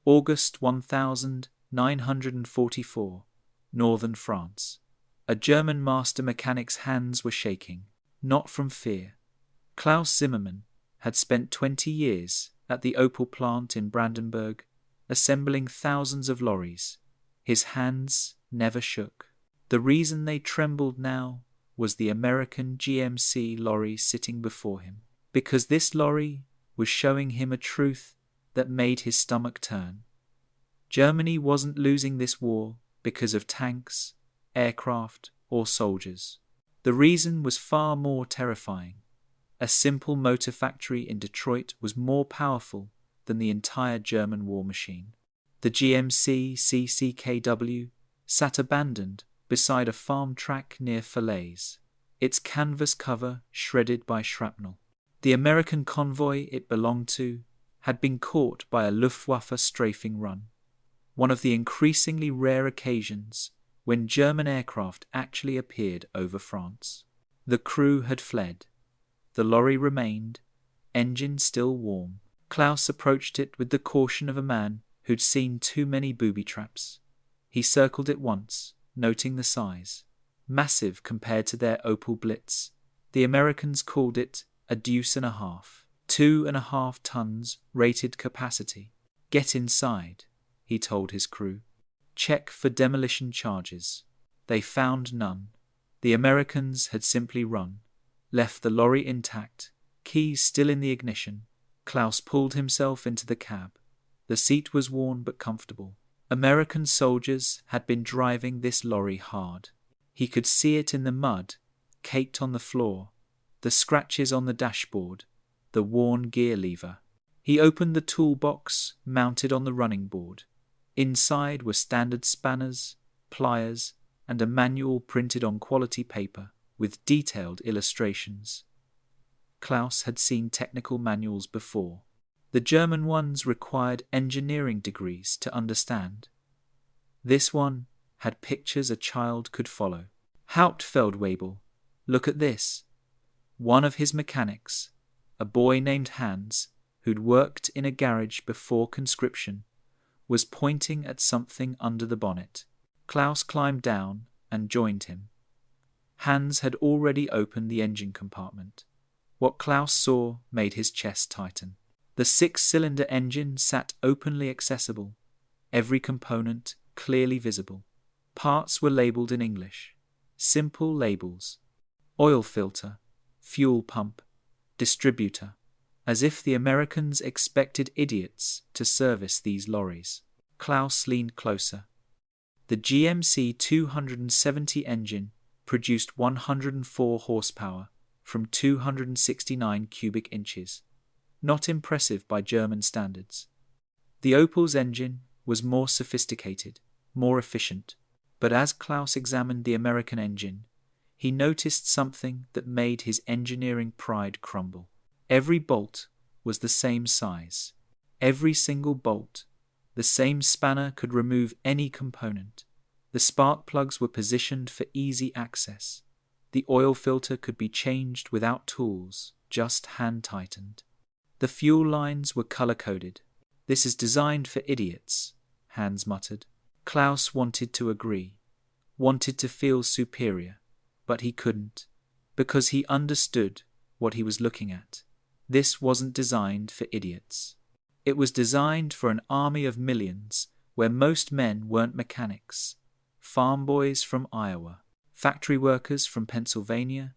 August 1944, northern France. A German master mechanic's hands were shaking, not from fear. Klaus Zimmermann had spent 20 years at the Opel plant in Brandenburg, assembling thousands of lorries. His hands never shook. The reason they trembled now was the American GMC lorry sitting before him, because this lorry was showing him a truth that made his stomach turn. Germany wasn't losing this war because of tanks, aircraft, or soldiers. The reason was far more terrifying. A simple motor factory in Detroit was more powerful than the entire German war machine. The GMC CCKW sat abandoned beside a farm track near Falaise, its canvas cover shredded by shrapnel. The American convoy it belonged to had been caught by a Luftwaffe strafing run, one of the increasingly rare occasions when German aircraft actually appeared over France. The crew had fled. The lorry remained, engine still warm. Klaus approached it with the caution of a man who'd seen too many booby traps. He circled it once, noting the size. Massive compared to their Opel Blitz. The Americans called it a Deuce and a half. 2.5 tons rated capacity. Get inside, he told his crew. Check for demolition charges. They found none. The Americans had simply run, left the lorry intact, keys still in the ignition. Klaus pulled himself into the cab. The seat was worn but comfortable. American soldiers had been driving this lorry hard. He could see it in the mud, caked on the floor, the scratches on the dashboard, the worn gear lever. He opened the toolbox mounted on the running board. Inside were standard spanners, pliers, and a manual printed on quality paper with detailed illustrations. Klaus had seen technical manuals before. The German ones required engineering degrees to understand. This one had pictures a child could follow. Hauptfeldwebel, look at this. One of his mechanics, a boy named Hans, who'd worked in a garage before conscription, was pointing at something under the bonnet. Klaus climbed down and joined him. Hans had already opened the engine compartment. What Klaus saw made his chest tighten. The 6-cylinder engine sat openly accessible, every component clearly visible. Parts were labelled in English. Simple labels. Oil filter, fuel pump, distributor, as if the Americans expected idiots to service these lorries. Klaus leaned closer. The GMC 270 engine produced 104 horsepower from 269 cubic inches. Not impressive by German standards. The Opel's engine was more sophisticated, more efficient, but as Klaus examined the American engine, he noticed something that made his engineering pride crumble. Every bolt was the same size. Every single bolt. The same spanner could remove any component. The spark plugs were positioned for easy access. The oil filter could be changed without tools, just hand-tightened. The fuel lines were color-coded. This is designed for idiots, Hans muttered. Klaus wanted to agree, wanted to feel superior, but he couldn't, because he understood what he was looking at. This wasn't designed for idiots. It was designed for an army of millions where most men weren't mechanics. Farm boys from Iowa, factory workers from Pennsylvania,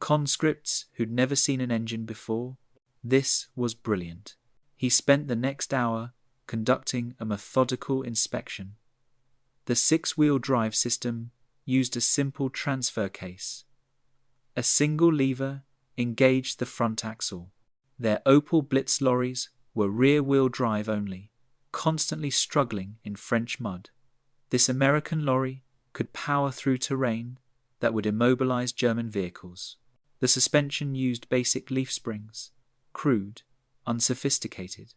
conscripts who'd never seen an engine before. This was brilliant. He spent the next hour conducting a methodical inspection. The 6-wheel drive system used a simple transfer case. A single lever engaged the front axle. Their Opel Blitz lorries were rear-wheel drive only, constantly struggling in French mud. This American lorry could power through terrain that would immobilize German vehicles. The suspension used basic leaf springs, crude, unsophisticated.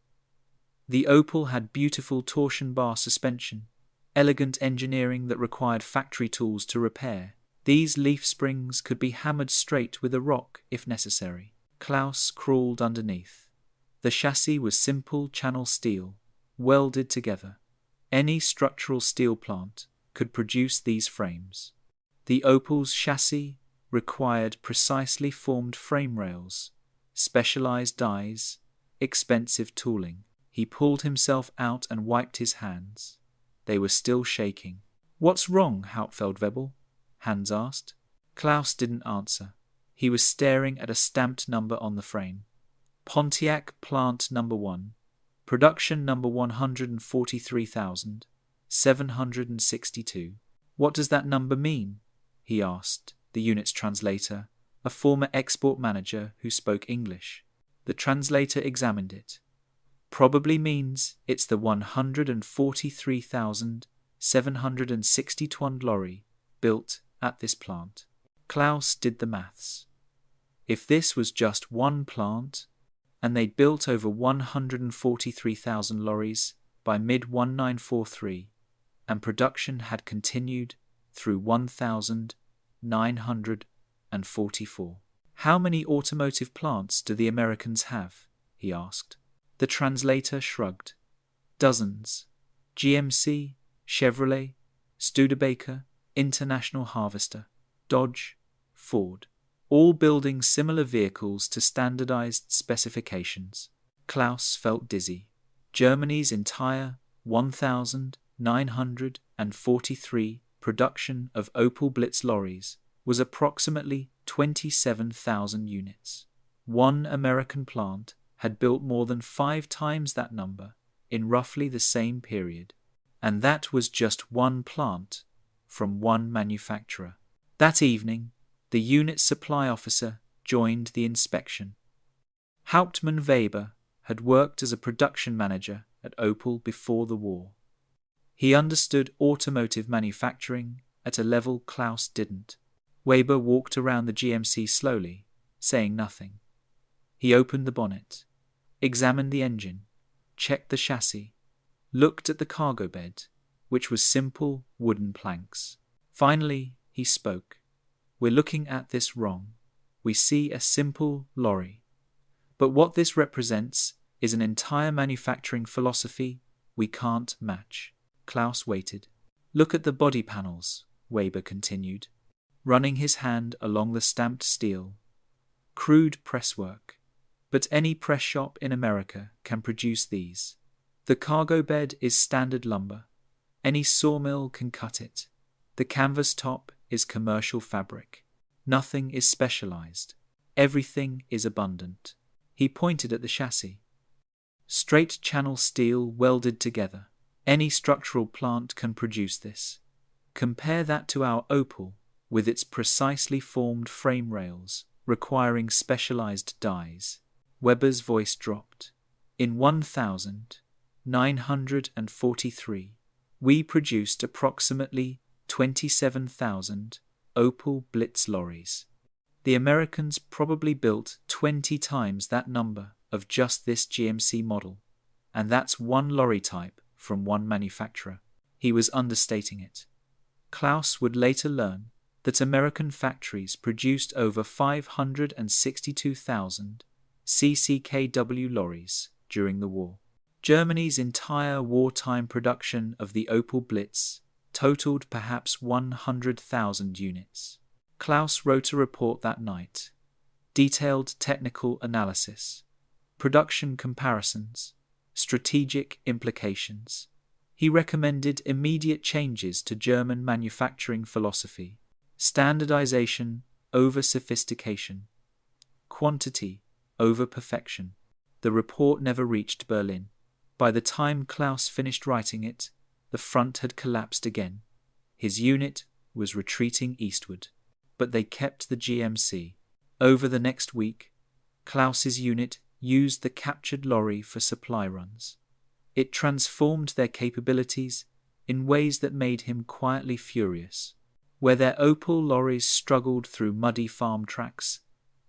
The Opel had beautiful torsion bar suspension, elegant engineering that required factory tools to repair. These leaf springs could be hammered straight with a rock if necessary. Klaus crawled underneath. The chassis was simple channel steel, welded together. Any structural steel plant could produce these frames. The Opel's chassis required precisely formed frame rails, specialized dies, expensive tooling. He pulled himself out and wiped his hands. They were still shaking. "What's wrong, Hauptfeldwebel?" Hans asked. Klaus didn't answer. He was staring at a stamped number on the frame. Pontiac Plant Number 1. Production number 143,762. "What does that number mean?" he asked the unit's translator, a former export manager who spoke English. The translator examined it. "Probably means it's the 143,760-ton lorry built at this plant." Klaus did the maths. If this was just one plant, and they'd built over 143,000 lorries by mid-1943, and production had continued through 1944. "How many automotive plants do the Americans have?" he asked. The translator shrugged. "Dozens. GMC, Chevrolet, Studebaker, International Harvester, Dodge, Ford. All building similar vehicles to standardized specifications." Klaus felt dizzy. Germany's entire 1,943 production of Opel Blitz lorries was approximately 27,000 units. One American plant had built more than 5 times that number in roughly the same period, and that was just one plant from one manufacturer. That evening, the unit supply officer joined the inspection. Hauptmann Weber had worked as a production manager at Opel before the war. He understood automotive manufacturing at a level Klaus didn't. Weber walked around the GMC slowly, saying nothing. He opened the bonnet, examined the engine, checked the chassis, looked at the cargo bed, which was simple wooden planks. Finally, he spoke. "We're looking at this wrong. We see a simple lorry. But what this represents is an entire manufacturing philosophy we can't match." Klaus waited. "Look at the body panels," Weber continued, running his hand along the stamped steel. "Crude presswork. But any press shop in America can produce these. The cargo bed is standard lumber. Any sawmill can cut it. The canvas top is commercial fabric. Nothing is specialized. Everything is abundant." He pointed at the chassis. "Straight channel steel welded together. Any structural plant can produce this. Compare that to our Opel, with its precisely formed frame rails, requiring specialized dies." Weber's voice dropped. "In 1943, we produced approximately 27,000 Opel Blitz lorries. The Americans probably built 20 times that number of just this GMC model, and that's one lorry type from one manufacturer." He was understating it. Klaus would later learn that American factories produced over 562,000 CCKW lorries during the war. Germany's entire wartime production of the Opel Blitz totaled perhaps 100,000 units. Klaus wrote a report that night. Detailed technical analysis, production comparisons, strategic implications. He recommended immediate changes to German manufacturing philosophy: standardization over sophistication, quantity over perfection. The report never reached Berlin. By the time Klaus finished writing it, the front had collapsed again. His unit was retreating eastward, but they kept the GMC. Over the next week, Klaus's unit used the captured lorry for supply runs. It transformed their capabilities in ways that made him quietly furious. Where their Opel lorries struggled through muddy farm tracks,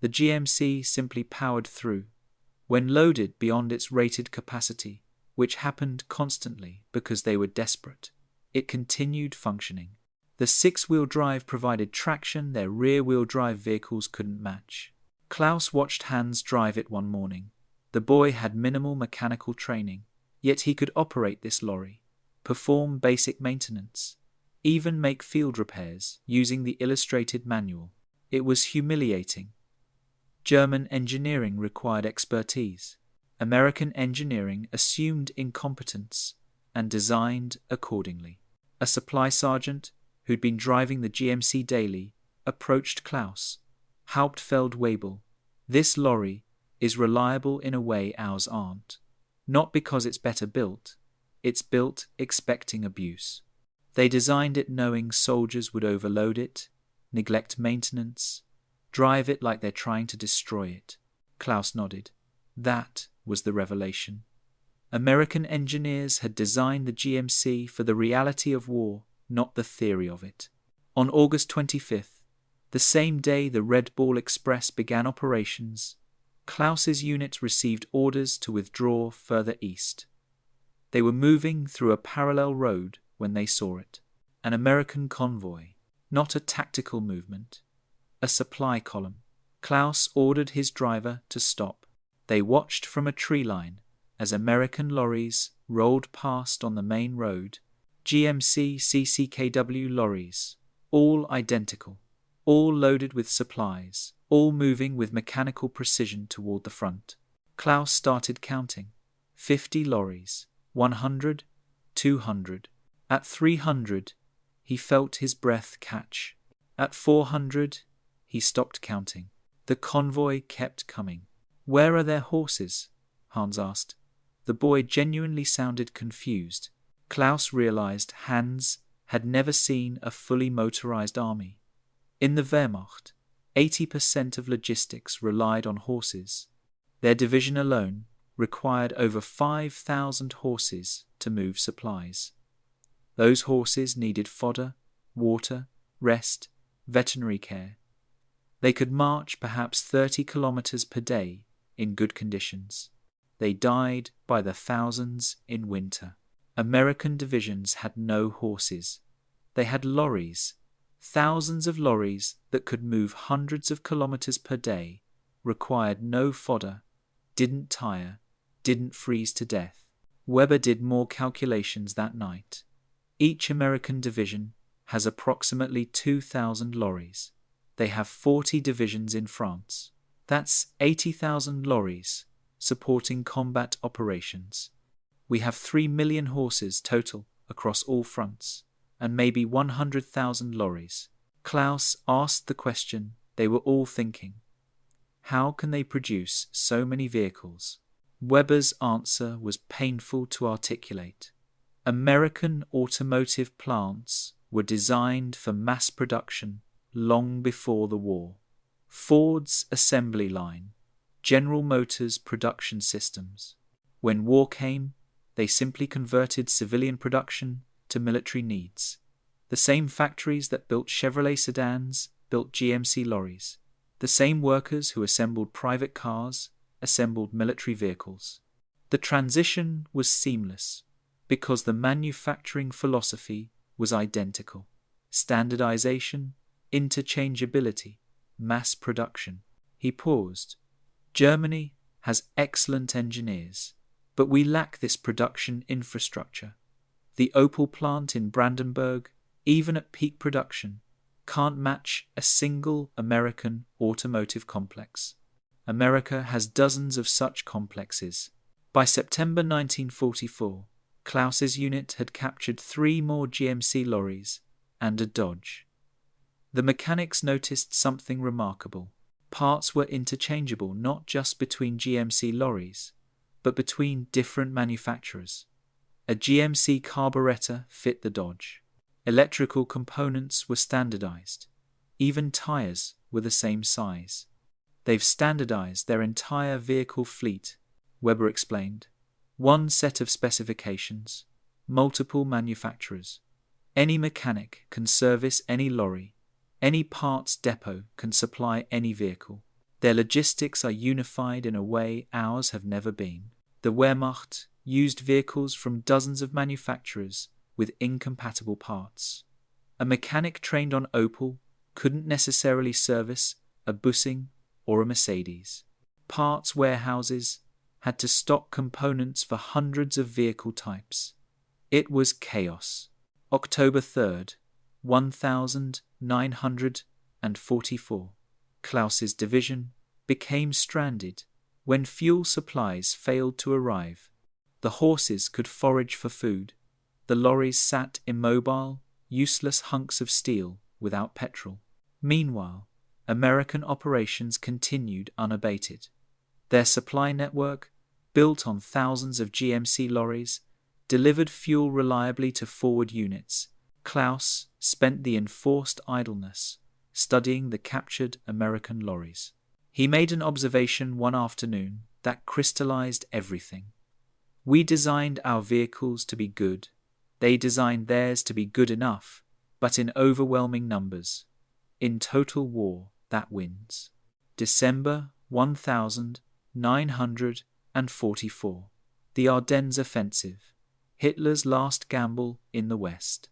the GMC simply powered through. When loaded beyond its rated capacity, which happened constantly because they were desperate, it continued functioning. The six-wheel drive provided traction their rear-wheel drive vehicles couldn't match. Klaus watched Hans drive it one morning. The boy had minimal mechanical training, Yet he could operate this lorry, perform basic maintenance, even make field repairs using the illustrated manual. It was humiliating. German engineering required expertise. American engineering assumed incompetence and designed accordingly. A supply sergeant who'd been driving the GMC daily approached Klaus. Hauptfeldwebel, this lorry is reliable in a way ours aren't. Not because it's better built, it's built expecting abuse. They designed it knowing soldiers would overload it, neglect maintenance, drive it like they're trying to destroy it. Klaus nodded. That was the revelation. American engineers had designed the GMC for the reality of war, not the theory of it. On August 25th, the same day the Red Ball Express began operations, Klaus's unit received orders to withdraw further east. They were moving through a parallel road when they saw it. An American convoy, not a tactical movement, a supply column. Klaus ordered his driver to stop. They watched from a tree line as American lorries rolled past on the main road, GMC CCKW lorries, all identical, all loaded with supplies, all moving with mechanical precision toward the front. Klaus started counting. 50 lorries, 100, 200. At 300, he felt his breath catch. At 400, he stopped counting. The convoy kept coming. "Where are their horses?" Hans asked. The boy genuinely sounded confused. Klaus realized Hans had never seen a fully motorized army. In the Wehrmacht, 80% of logistics relied on horses. Their division alone required over 5,000 horses to move supplies. Those horses needed fodder, water, rest, veterinary care. They could march perhaps 30 kilometers per day in good conditions. They died by the thousands in winter. American divisions had no horses. They had lorries, thousands of lorries that could move hundreds of kilometers per day, required no fodder, didn't tire, didn't freeze to death. Weber did more calculations that night. Each American division has approximately 2,000 lorries. They have 40 divisions in France. That's 80,000 lorries supporting combat operations. We have 3 million horses total across all fronts, and maybe 100,000 lorries. Klaus asked the question they were all thinking. How can they produce so many vehicles? Weber's answer was painful to articulate. American automotive plants were designed for mass production long before the war. Ford's assembly line, General Motors production systems. When war came, they simply converted civilian production to military needs. The same factories that built Chevrolet sedans built GMC lorries. The same workers who assembled private cars assembled military vehicles. The transition was seamless because the manufacturing philosophy was identical. Standardization, interchangeability, mass production. He paused. Germany has excellent engineers, but we lack this production infrastructure. The Opel plant in Brandenburg, even at peak production, can't match a single American automotive complex. America has dozens of such complexes. By September 1944, Klaus's unit had captured 3 more GMC lorries and a Dodge. The mechanics noticed something remarkable. Parts were interchangeable not just between GMC lorries, but between different manufacturers. A GMC carburetor fit the Dodge. Electrical components were standardized. Even tires were the same size. They've standardized their entire vehicle fleet, Weber explained. One set of specifications, multiple manufacturers. Any mechanic can service any lorry. Any parts depot can supply any vehicle. Their logistics are unified in a way ours have never been. The Wehrmacht used vehicles from dozens of manufacturers with incompatible parts. A mechanic trained on Opel couldn't necessarily service a Bussing or a Mercedes. Parts warehouses, had to stock components for hundreds of vehicle types. It was chaos. October 3rd, 1944. Klaus's division became stranded when fuel supplies failed to arrive. The horses could forage for food. The lorries sat immobile, useless hunks of steel without petrol. Meanwhile, American operations continued unabated. Their supply network, built on thousands of GMC lorries, delivered fuel reliably to forward units. Klaus spent the enforced idleness studying the captured American lorries. He made an observation one afternoon that crystallized everything. We designed our vehicles to be good. They designed theirs to be good enough, but in overwhelming numbers. In total war, that wins. December 1944. The Ardennes Offensive. Hitler's last gamble in the West.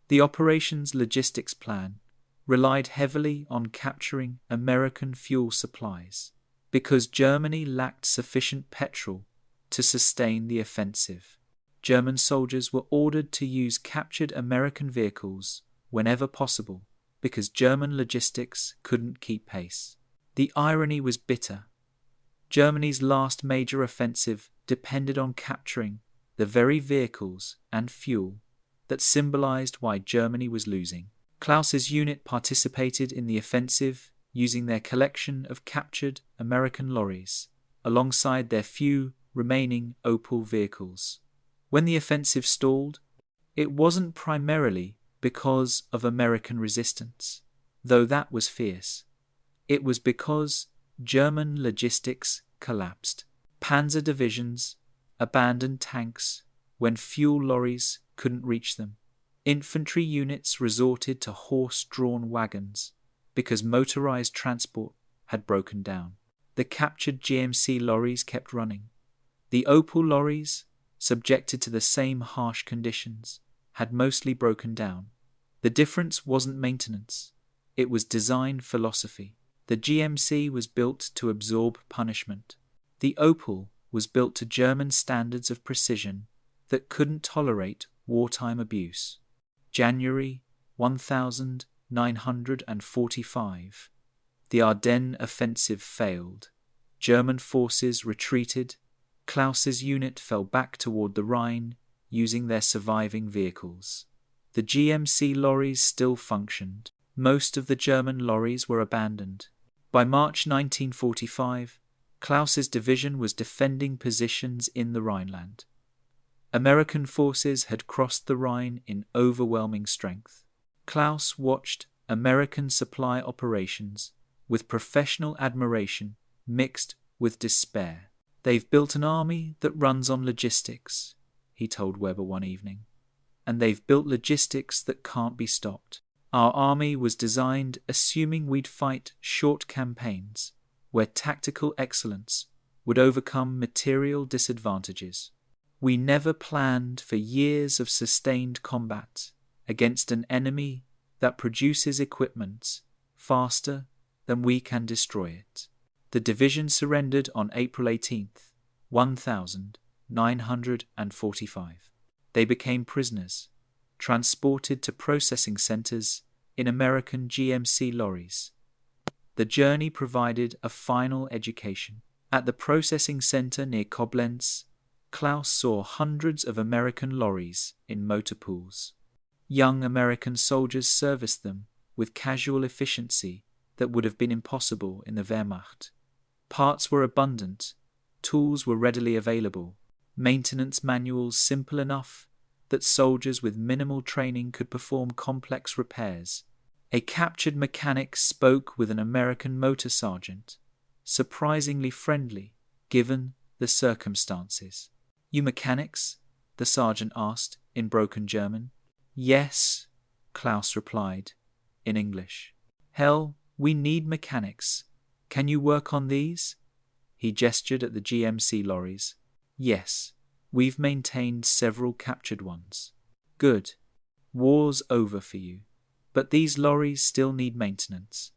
The operation's logistics plan relied heavily on capturing American fuel supplies because Germany lacked sufficient petrol to sustain the offensive. German soldiers were ordered to use captured American vehicles whenever possible because German logistics couldn't keep pace. The irony was bitter. Germany's last major offensive depended on capturing the very vehicles and fuel that symbolized why Germany was losing. Klaus's unit participated in the offensive using their collection of captured American lorries alongside their few remaining Opel vehicles. When the offensive stalled, it wasn't primarily because of American resistance, though that was fierce. It was because German logistics collapsed. Panzer divisions abandoned tanks when fuel lorries couldn't reach them. Infantry units resorted to horse-drawn wagons because motorized transport had broken down. The captured GMC lorries kept running. The Opel lorries, subjected to the same harsh conditions, had mostly broken down. The difference wasn't maintenance. It was design philosophy. The GMC was built to absorb punishment. The Opel was built to German standards of precision that couldn't tolerate wartime abuse. January 1945. The Ardennes offensive failed. German forces retreated. Klaus's unit fell back toward the Rhine using their surviving vehicles. The GMC lorries still functioned. Most of the German lorries were abandoned. By March 1945, Klaus's division was defending positions in the Rhineland. American forces had crossed the Rhine in overwhelming strength. Klaus watched American supply operations with professional admiration mixed with despair. "They've built an army that runs on logistics," he told Weber one evening, "and they've built logistics that can't be stopped. Our army was designed assuming we'd fight short campaigns where tactical excellence would overcome material disadvantages. We never planned for years of sustained combat against an enemy that produces equipment faster than we can destroy it." The division surrendered on April 18th, 1945. They became prisoners, transported to processing centers in American GMC lorries. The journey provided a final education. At the processing center near Koblenz, Klaus saw hundreds of American lorries in motor pools. Young American soldiers serviced them with casual efficiency that would have been impossible in the Wehrmacht. Parts were abundant, tools were readily available, maintenance manuals simple enough that soldiers with minimal training could perform complex repairs. A captured mechanic spoke with an American motor sergeant, surprisingly friendly given the circumstances. "You mechanics?" the sergeant asked in broken German. "Yes," Klaus replied in English. "Hell, we need mechanics. Can you work on these?" He gestured at the GMC lorries. "Yes, we've maintained several captured ones." "Good. War's over for you. But these lorries still need maintenance.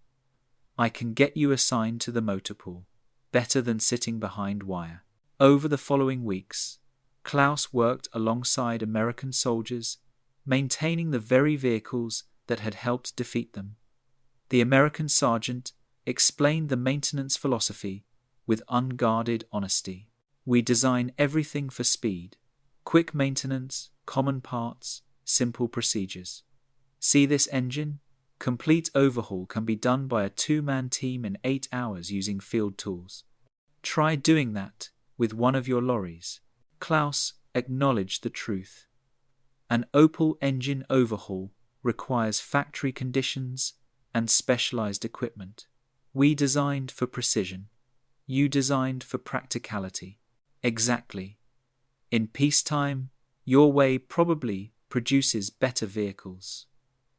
I can get you assigned to the motor pool. Better than sitting behind wire." Over the following weeks, Klaus worked alongside American soldiers, maintaining the very vehicles that had helped defeat them. The American sergeant explained the maintenance philosophy with unguarded honesty. We design everything for speed, quick maintenance, common parts, simple procedures. See this engine? Complete overhaul can be done by a two-man team in 8 hours using field tools. Try doing that with one of your lorries. Klaus acknowledged the truth. An Opel engine overhaul requires factory conditions and specialized equipment. We designed for precision. You designed for practicality. Exactly. In peacetime, your way probably produces better vehicles.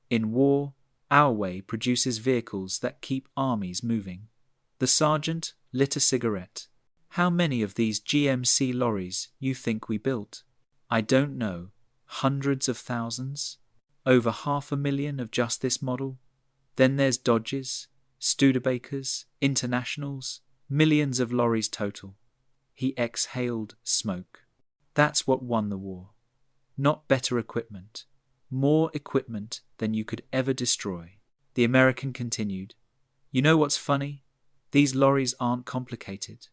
In war, our way produces vehicles that keep armies moving. The sergeant lit a cigarette. How many of these GMC lorries you think we built? I don't know. Hundreds of thousands? Over 500,000 of just this model? Then there's Dodges, Studebakers, Internationals, millions of lorries total. He exhaled smoke. That's what won the war. Not better equipment. More equipment than you could ever destroy. The American continued. You know what's funny? These lorries aren't complicated.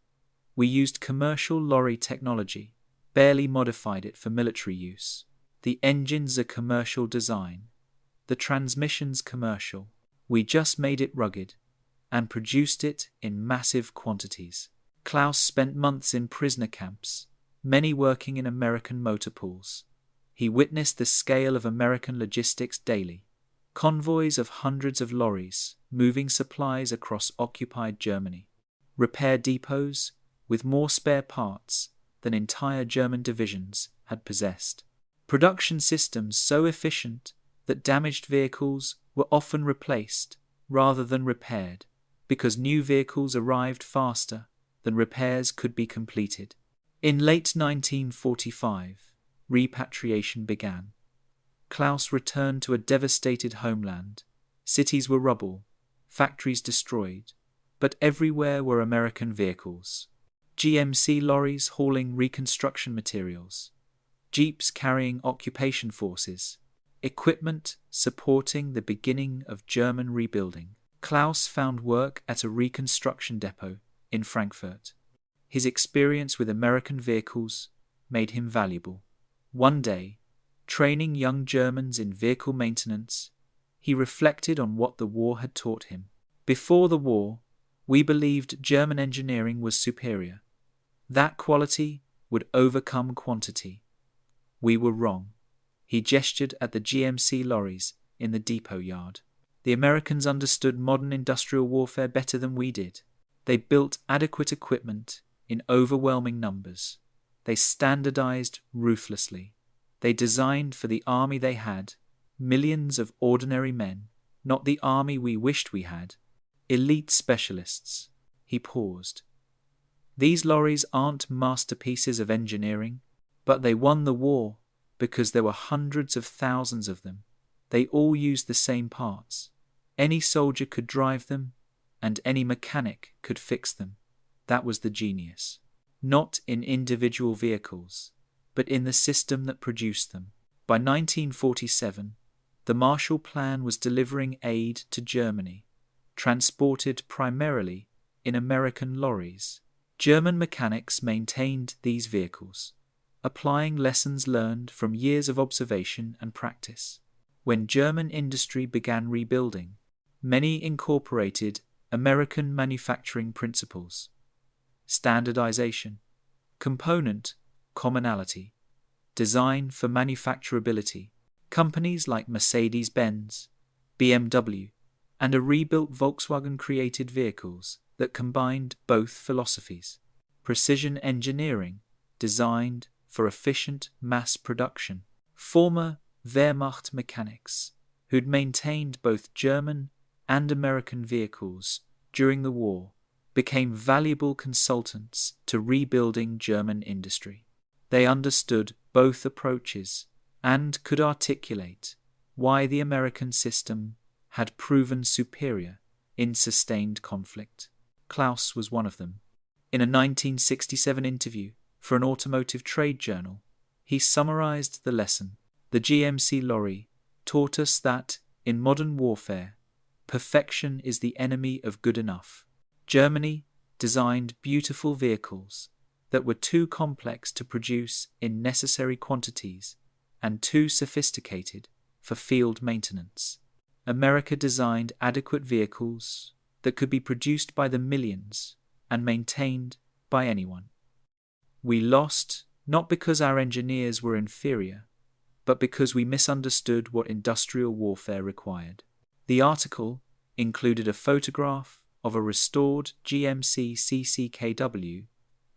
We used commercial lorry technology, barely modified it for military use. The engine's a commercial design. The transmission's commercial. We just made it rugged and produced it in massive quantities. Klaus spent months in prisoner camps, many working in American motor pools. He witnessed the scale of American logistics daily. Convoys of hundreds of lorries moving supplies across occupied Germany. Repair depots with more spare parts than entire German divisions had possessed. Production systems so efficient that damaged vehicles were often replaced rather than repaired, because new vehicles arrived faster than repairs could be completed. In late 1945, repatriation began. Klaus returned to a devastated homeland. Cities were rubble, factories destroyed, but everywhere were American vehicles. GMC lorries hauling reconstruction materials, jeeps carrying occupation forces, equipment supporting the beginning of German rebuilding. Klaus found work at a reconstruction depot in Frankfurt. His experience with American vehicles made him valuable. One day, training young Germans in vehicle maintenance, he reflected on what the war had taught him. Before the war, we believed German engineering was superior. That quality would overcome quantity. We were wrong. He gestured at the GMC lorries in the depot yard. The Americans understood modern industrial warfare better than we did. They built adequate equipment in overwhelming numbers. They standardized ruthlessly. They designed for the army they had, millions of ordinary men, not the army we wished we had. Elite specialists. He paused. These lorries aren't masterpieces of engineering, but they won the war because there were hundreds of thousands of them. They all used the same parts. Any soldier could drive them, and any mechanic could fix them. That was the genius. Not in individual vehicles, but in the system that produced them. By 1947, the Marshall Plan was delivering aid to Germany, transported primarily in American lorries. German mechanics maintained these vehicles, applying lessons learned from years of observation and practice. When German industry began rebuilding, many incorporated American manufacturing principles: standardization, component commonality, design for manufacturability. Companies like Mercedes-Benz, BMW, and a rebuilt Volkswagen created vehicles that combined both philosophies. Precision engineering, designed for efficient mass production. Former Wehrmacht mechanics, who'd maintained both German and American vehicles during the war, became valuable consultants to rebuilding German industry. They understood both approaches and could articulate why the American system had proven superior in sustained conflict. Klaus was one of them. In a 1967 interview for an automotive trade journal, he summarized the lesson. The GMC lorry taught us that, in modern warfare, perfection is the enemy of good enough. Germany designed beautiful vehicles that were too complex to produce in necessary quantities and too sophisticated for field maintenance. America designed adequate vehicles that could be produced by the millions and maintained by anyone. We lost not because our engineers were inferior, but because we misunderstood what industrial warfare required. The article included a photograph of a restored GMC CCKW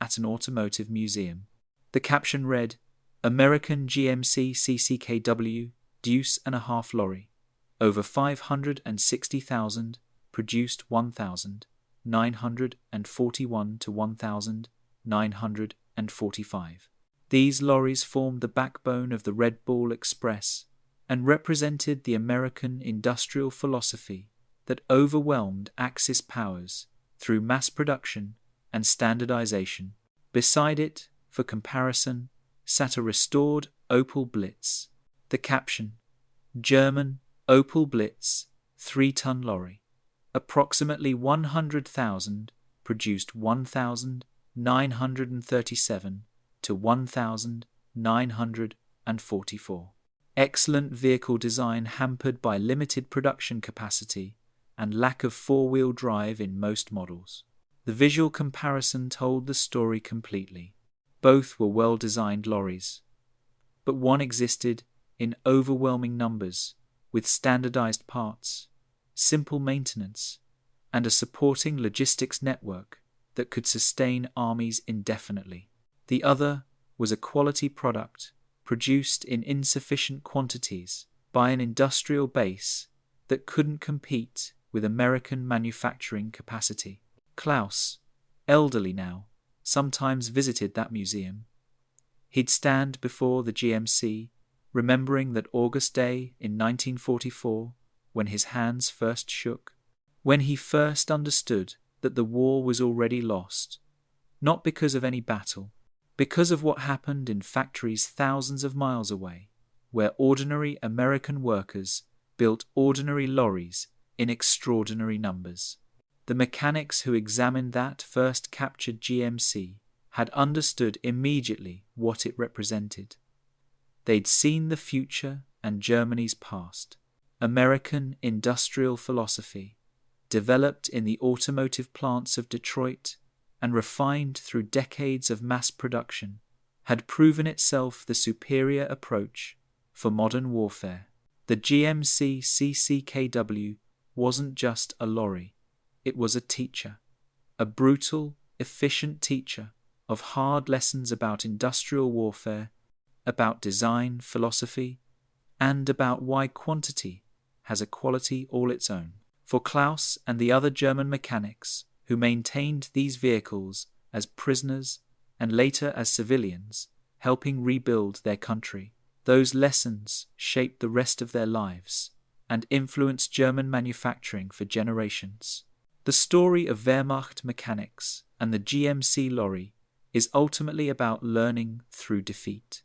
at an automotive museum. The caption read, "American GMC CCKW Deuce and a half lorry, over 560,000, produced 1,941 to 1,945. These lorries formed the backbone of the Red Bull Express and represented the American industrial philosophy that overwhelmed Axis powers through mass production and standardization. Beside it, for comparison, sat a restored Opel Blitz. The caption, German Opel Blitz 3-ton lorry, approximately 100,000, produced 1,937 to 1,944. Excellent vehicle design hampered by limited production capacity and lack of four-wheel drive in most models. The visual comparison told the story completely. Both were well-designed lorries, but one existed in overwhelming numbers with standardized parts, simple maintenance, and a supporting logistics network that could sustain armies indefinitely. The other was a quality product produced in insufficient quantities by an industrial base that couldn't compete with American manufacturing capacity. Klaus, elderly now, sometimes visited that museum. He'd stand before the GMC, remembering that August day in 1944 when his hands first shook, when he first understood that the war was already lost, not because of any battle, because of what happened in factories thousands of miles away, where ordinary American workers built ordinary lorries in extraordinary numbers. The mechanics who examined that first captured GMC had understood immediately what it represented. They'd seen the future and Germany's past. American industrial philosophy, developed in the automotive plants of Detroit and refined through decades of mass production, had proven itself the superior approach for modern warfare. The GMC CCKW wasn't just a lorry, it was a teacher, a brutal, efficient teacher of hard lessons about industrial warfare, about design philosophy, and about why quantity has a quality all its own. For Klaus and the other German mechanics who maintained these vehicles as prisoners and later as civilians, helping rebuild their country, those lessons shaped the rest of their lives and influenced German manufacturing for generations. The story of Wehrmacht mechanics and the GMC lorry is ultimately about learning through defeat.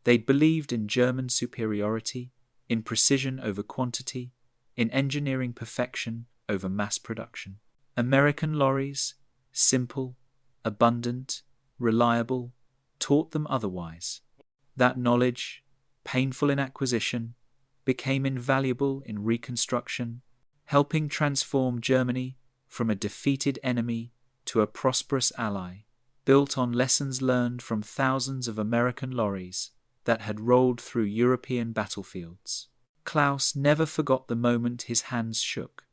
They believed in German superiority, in precision over quantity, in engineering perfection over mass production. American lorries, simple, abundant, reliable, taught them otherwise. That knowledge, painful in acquisition, became invaluable in reconstruction, helping transform Germany from a defeated enemy to a prosperous ally, built on lessons learned from thousands of American lorries that had rolled through European battlefields. Klaus never forgot the moment his hands shook,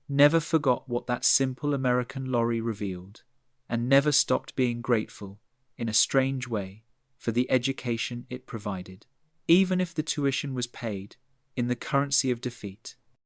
never forgot what that simple American lorry revealed, and never stopped being grateful, in a strange way, for the education it provided, even if the tuition was paid in the currency of defeat.